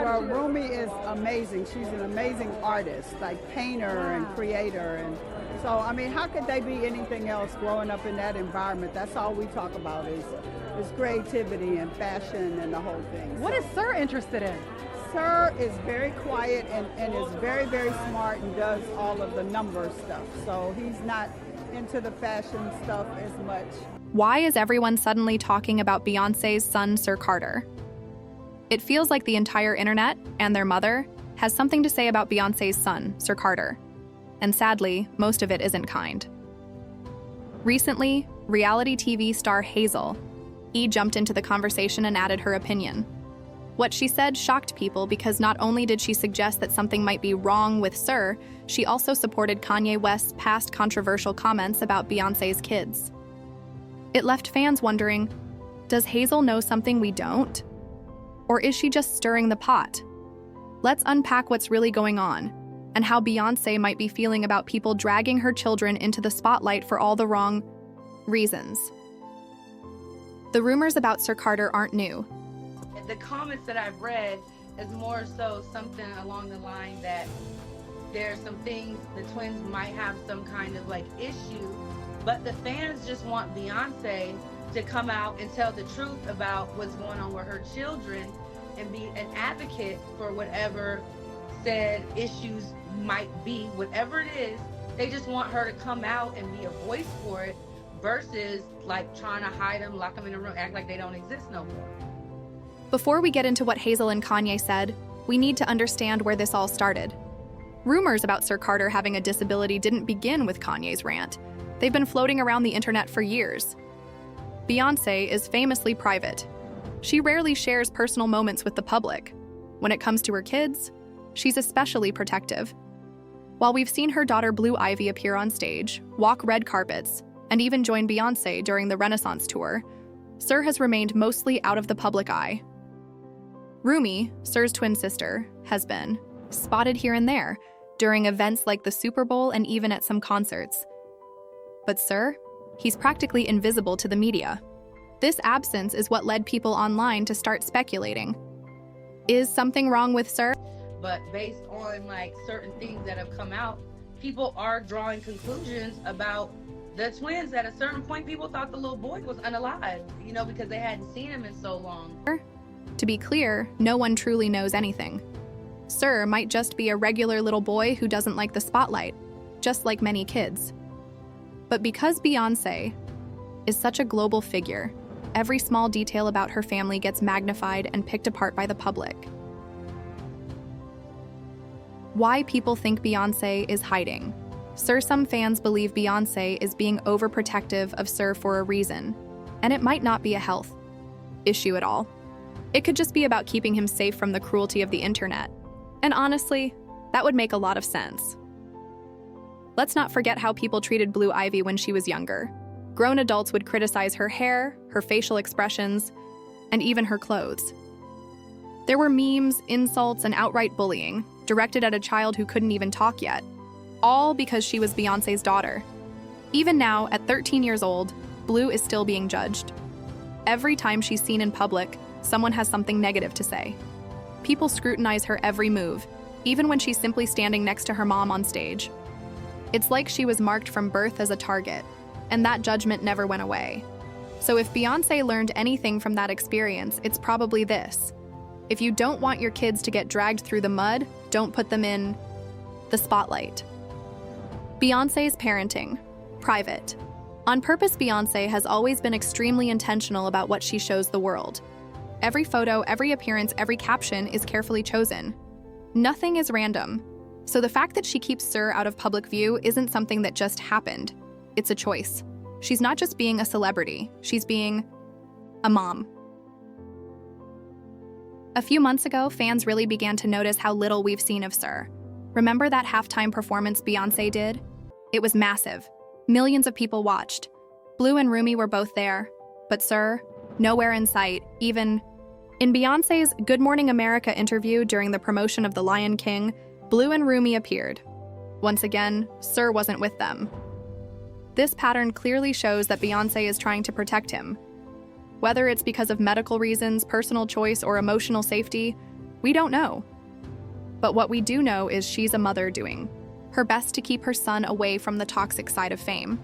Well, Rumi is amazing. She's an amazing artist, like painter and creator. And so, I mean, how could they be anything else growing up in that environment? That's all we talk about is creativity and fashion and the whole thing. What is Sir interested in? Sir is very quiet and is very, very smart and does all of the number stuff. So he's not into the fashion stuff as much. Why is everyone suddenly talking about Beyoncé's son, Sir Carter? It feels like the entire internet and their mother has something to say about Beyoncé's son, Sir Carter. And sadly, most of it isn't kind. Recently, reality TV star Hazel jumped into the conversation and added her opinion. What she said shocked people because not only did she suggest that something might be wrong with Sir, she also supported Kanye West's past controversial comments about Beyoncé's kids. It left fans wondering, does Hazel know something we don't? Or is she just stirring the pot? Let's unpack what's really going on and how Beyoncé might be feeling about people dragging her children into the spotlight for all the wrong reasons. The rumors about Sir Carter aren't new. The comments that I've read is more so something along the line that there's some things the twins might have some kind of like issue, but the fans just want Beyonce to come out and tell the truth about what's going on with her children and be an advocate for whatever said issues might be, whatever it is. They just want her to come out and be a voice for it versus like trying to hide them, lock them in a room, act like they don't exist no more. Before we get into what Hazel and Kanye said, we need to understand where this all started. Rumors about Sir Carter having a disability didn't begin with Kanye's rant. They've been floating around the internet for years. Beyoncé is famously private. She rarely shares personal moments with the public. When it comes to her kids, she's especially protective. While we've seen her daughter Blue Ivy appear on stage, walk red carpets, and even join Beyoncé during the Renaissance tour, Sir has remained mostly out of the public eye. Rumi, Sir's twin sister, has been spotted here and there during events like the Super Bowl and even at some concerts. But Sir, he's practically invisible to the media. This absence is what led people online to start speculating. Is something wrong with Sir? But based on like certain things that have come out, people are drawing conclusions about the twins. At a certain point, people thought the little boy was unalive, you know, because they hadn't seen him in so long. To be clear, no one truly knows anything. Sir might just be a regular little boy who doesn't like the spotlight, just like many kids. But because Beyoncé is such a global figure, every small detail about her family gets magnified and picked apart by the public. Why people think Beyoncé is hiding. Sir, some fans believe Beyoncé is being overprotective of Sir for a reason, and it might not be a health issue at all. It could just be about keeping him safe from the cruelty of the internet. And honestly, that would make a lot of sense. Let's not forget how people treated Blue Ivy when she was younger. Grown adults would criticize her hair, her facial expressions, and even her clothes. There were memes, insults, and outright bullying directed at a child who couldn't even talk yet, all because she was Beyoncé's daughter. Even now, at 13 years old, Blue is still being judged. Every time she's seen in public, someone has something negative to say. People scrutinize her every move, even when she's simply standing next to her mom on stage. It's like she was marked from birth as a target, and that judgment never went away. So if Beyoncé learned anything from that experience, it's probably this. If you don't want your kids to get dragged through the mud, don't put them in the spotlight. Beyoncé's parenting. Private. On purpose, Beyoncé has always been extremely intentional about what she shows the world. Every photo, every appearance, every caption is carefully chosen. Nothing is random. So the fact that she keeps Sir out of public view isn't something that just happened. It's a choice. She's not just being a celebrity, she's being a mom. A few months ago, fans really began to notice how little we've seen of Sir. Remember that halftime performance Beyoncé did? It was massive. Millions of people watched. Blue and Rumi were both there, but Sir, nowhere in sight, even in Beyoncé's Good Morning America interview during the promotion of The Lion King, Blue and Rumi appeared. Once again, Sir wasn't with them. This pattern clearly shows that Beyoncé is trying to protect him. Whether it's because of medical reasons, personal choice, or emotional safety, We don't know. But what we do know is she's a mother doing her best to keep her son away from the toxic side of fame.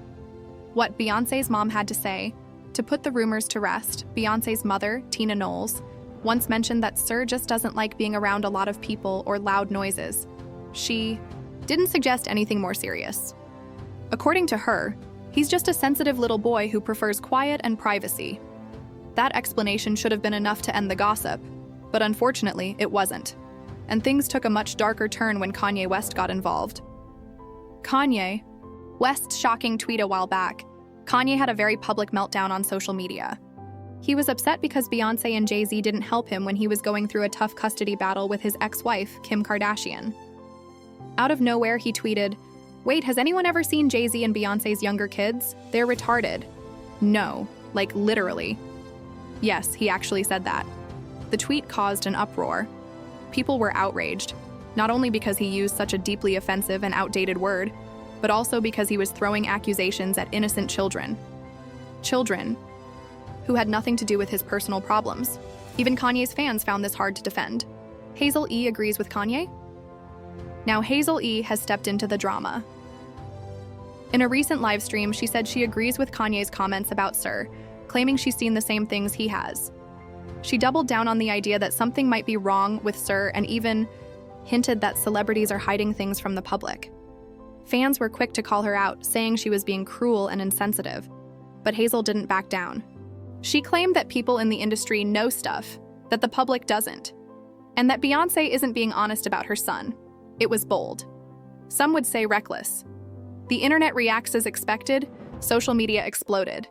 What Beyoncé's mom had to say, to put the rumors to rest, Beyoncé's mother, Tina Knowles, once mentioned that Sir just doesn't like being around a lot of people or loud noises. She didn't suggest anything more serious. According to her, he's just a sensitive little boy who prefers quiet and privacy. That explanation should have been enough to end the gossip, but unfortunately, it wasn't. And things took a much darker turn when Kanye West got involved. Kanye West's shocking tweet a while back. Kanye had a very public meltdown on social media. He was upset because Beyoncé and Jay-Z didn't help him when he was going through a tough custody battle with his ex-wife, Kim Kardashian. Out of nowhere, he tweeted, "Wait, has anyone ever seen Jay-Z and Beyoncé's younger kids? They're retarded." No, like literally. Yes, he actually said that. The tweet caused an uproar. People were outraged, not only because he used such a deeply offensive and outdated word, but also because he was throwing accusations at innocent children. Children who had nothing to do with his personal problems. Even Kanye's fans found this hard to defend. Hazel E agrees with Kanye? Now Hazel E has stepped into the drama. In a recent live stream, she said she agrees with Kanye's comments about Sir, claiming she's seen the same things he has. She doubled down on the idea that something might be wrong with Sir and even hinted that celebrities are hiding things from the public. Fans were quick to call her out, saying she was being cruel and insensitive. But Hazel didn't back down. She claimed that people in the industry know stuff that the public doesn't, and that Beyoncé isn't being honest about her son. It was bold. Some would say reckless. The internet reacts as expected. Social media exploded.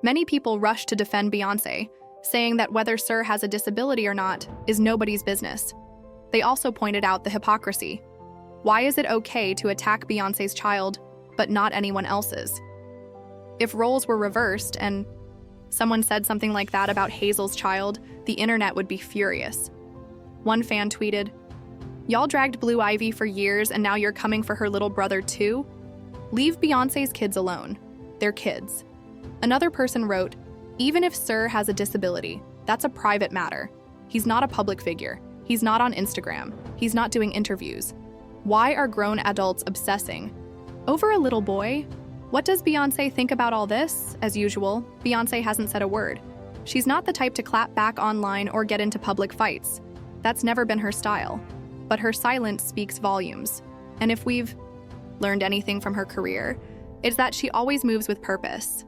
Many people rushed to defend Beyoncé, saying that whether Sir has a disability or not is nobody's business. They also pointed out the hypocrisy. Why is it okay to attack Beyoncé's child, but not anyone else's? If roles were reversed and someone said something like that about Hazel's child, the internet would be furious. One fan tweeted, "Y'all dragged Blue Ivy for years and now you're coming for her little brother too? Leave Beyoncé's kids alone. They're kids." Another person wrote, "Even if Sir has a disability, that's a private matter. He's not a public figure. He's not on Instagram. He's not doing interviews. Why are grown adults obsessing over a little boy? What does Beyoncé think about all this?" As usual, Beyoncé hasn't said a word. She's not the type to clap back online or get into public fights. That's never been her style. But her silence speaks volumes. And if we've learned anything from her career, it's that she always moves with purpose.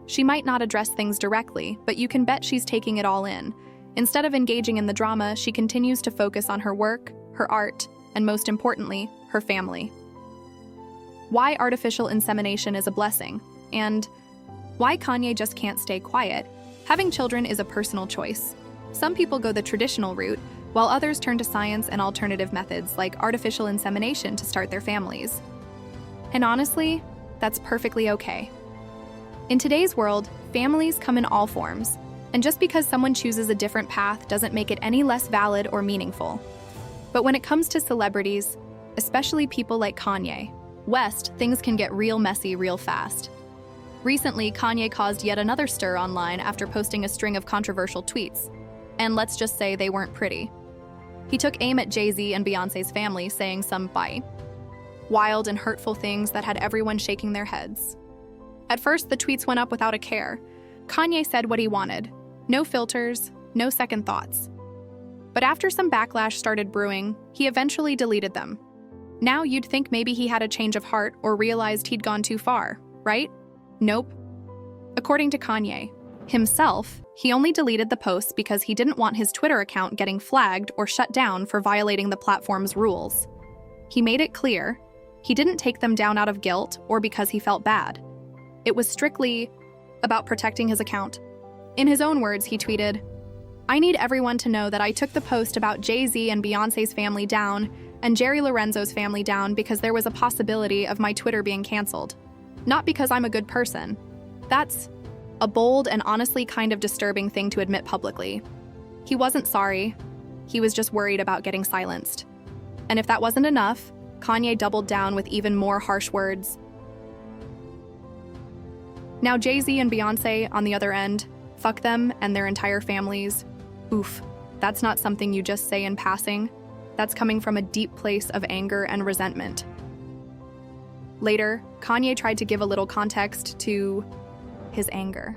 She might not address things directly, but you can bet she's taking it all in. Instead of engaging in the drama, she continues to focus on her work, her art, and most importantly, her family. Why artificial insemination is a blessing, and why Kanye just can't stay quiet. Having children is a personal choice. Some people go the traditional route, while others turn to science and alternative methods like artificial insemination to start their families. And honestly, that's perfectly okay. In today's world, families come in all forms, and just because someone chooses a different path doesn't make it any less valid or meaningful. But when it comes to celebrities, especially people like Kanye West, things can get real messy real fast. Recently, Kanye caused yet another stir online after posting a string of controversial tweets. And let's just say they weren't pretty. He took aim at Jay-Z and Beyoncé's family, saying some wild and hurtful things that had everyone shaking their heads. At first, the tweets went up without a care. Kanye said what he wanted. No filters, no second thoughts. But after some backlash started brewing, he eventually deleted them. Now you'd think maybe he had a change of heart or realized he'd gone too far, right? Nope. According to Kanye himself, he only deleted the posts because he didn't want his Twitter account getting flagged or shut down for violating the platform's rules. He made it clear he didn't take them down out of guilt or because he felt bad. It was strictly about protecting his account. In his own words, he tweeted, "I need everyone to know that I took the post about Jay-Z and Beyoncé's family down and Jerry Lorenzo's family down because there was a possibility of my Twitter being canceled. Not because I'm a good person." That's a bold and honestly kind of disturbing thing to admit publicly. He wasn't sorry. He was just worried about getting silenced. And if that wasn't enough, Kanye doubled down with even more harsh words. Now Jay-Z and Beyoncé, on the other end, fuck them and their entire families. Oof. That's not something you just say in passing. That's coming from a deep place of anger and resentment. Later, Kanye tried to give a little context to his anger.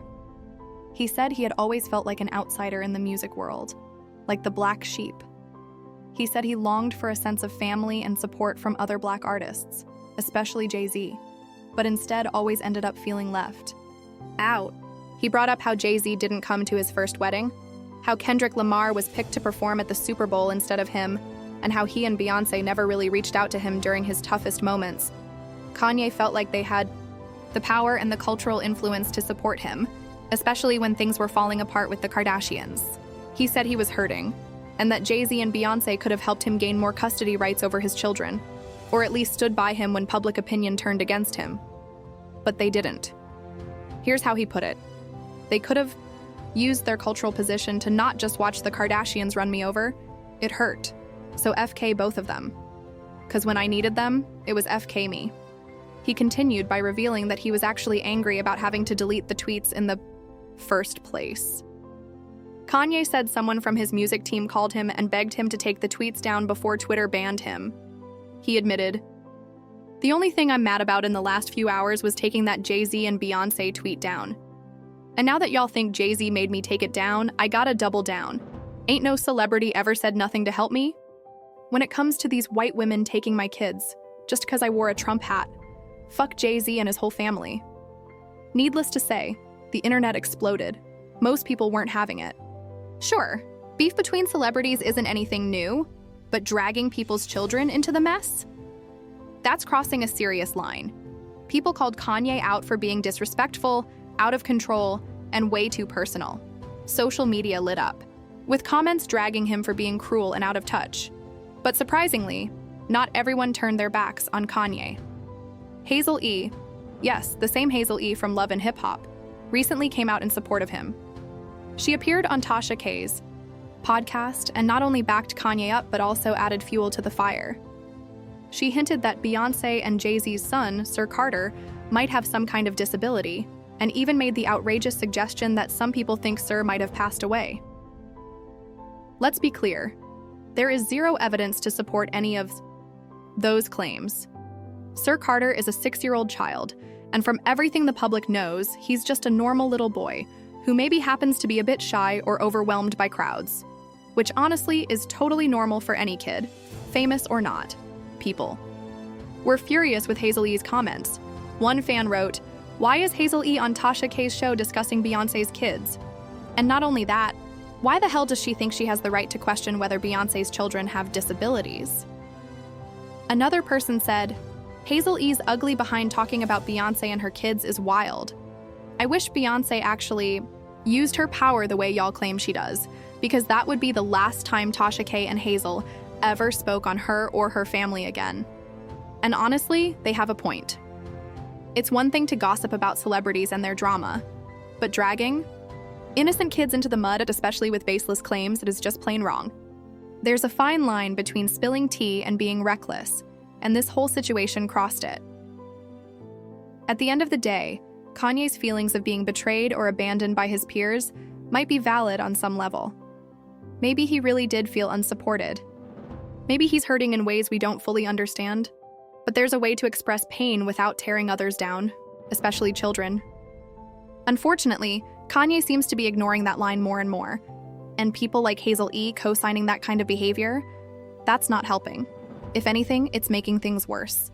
He said he had always felt like an outsider in the music world, like the black sheep. He said he longed for a sense of family and support from other black artists, especially Jay-Z, but instead always ended up feeling left out. He brought up how Jay-Z didn't come to his first wedding, how Kendrick Lamar was picked to perform at the Super Bowl instead of him, and how he and Beyoncé never really reached out to him during his toughest moments. Kanye felt like they had the power and the cultural influence to support him, especially when things were falling apart with the Kardashians. He said he was hurting, and that Jay-Z and Beyoncé could have helped him gain more custody rights over his children, or at least stood by him when public opinion turned against him. But they didn't. Here's how he put it. They could have used their cultural position to not just watch the Kardashians run me over. It hurt. So FK both of them. 'Cause when I needed them, it was FK me. He continued by revealing that he was actually angry about having to delete the tweets in the first place. Kanye said someone from his music team called him and begged him to take the tweets down before Twitter banned him. He admitted, "The only thing I'm mad about in the last few hours was taking that Jay-Z and Beyoncé tweet down. And now that y'all think Jay-Z made me take it down, I gotta double down. Ain't no celebrity ever said nothing to help me. When it comes to these white women taking my kids, just 'cause I wore a Trump hat, fuck Jay-Z and his whole family." Needless to say, the internet exploded. Most people weren't having it. Sure, beef between celebrities isn't anything new, but dragging people's children into the mess? That's crossing a serious line. People called Kanye out for being disrespectful, out of control, and way too personal. Social media lit up, with comments dragging him for being cruel and out of touch. But surprisingly, not everyone turned their backs on Kanye. Hazel E., yes, the same Hazel E. from Love and Hip Hop, recently came out in support of him. She appeared on Tasha K's podcast and not only backed Kanye up but also added fuel to the fire. She hinted that Beyoncé and Jay-Z's son, Sir Carter, might have some kind of disability, and even made the outrageous suggestion that some people think Sir might have passed away. Let's be clear, there is zero evidence to support any of those claims. Sir Carter is a 6-year-old child, and from everything the public knows, he's just a normal little boy who maybe happens to be a bit shy or overwhelmed by crowds, which honestly is totally normal for any kid, famous or not, people. We're furious with Hazel E's comments. One fan wrote, "Why is Hazel E on Tasha K's show discussing Beyoncé's kids? And not only that, why the hell does she think she has the right to question whether Beyoncé's children have disabilities?" Another person said, "Hazel E's ugly behind talking about Beyoncé and her kids is wild. I wish Beyoncé actually used her power the way y'all claim she does, because that would be the last time Tasha K and Hazel ever spoke on her or her family again." And honestly, they have a point. It's one thing to gossip about celebrities and their drama, but dragging innocent kids into the mud, especially with baseless claims, it is just plain wrong. There's a fine line between spilling tea and being reckless, and this whole situation crossed it. At the end of the day, Kanye's feelings of being betrayed or abandoned by his peers might be valid on some level. Maybe he really did feel unsupported. Maybe he's hurting in ways we don't fully understand. But there's a way to express pain without tearing others down, especially children. Unfortunately, Kanye seems to be ignoring that line more and more, and people like Hazel E. co-signing that kind of behavior, that's not helping. If anything, it's making things worse.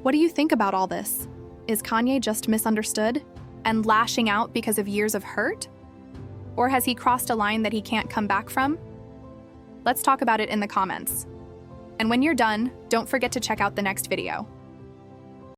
What do you think about all this? Is Kanye just misunderstood and lashing out because of years of hurt? Or has he crossed a line that he can't come back from? Let's talk about it in the comments. And when you're done, don't forget to check out the next video.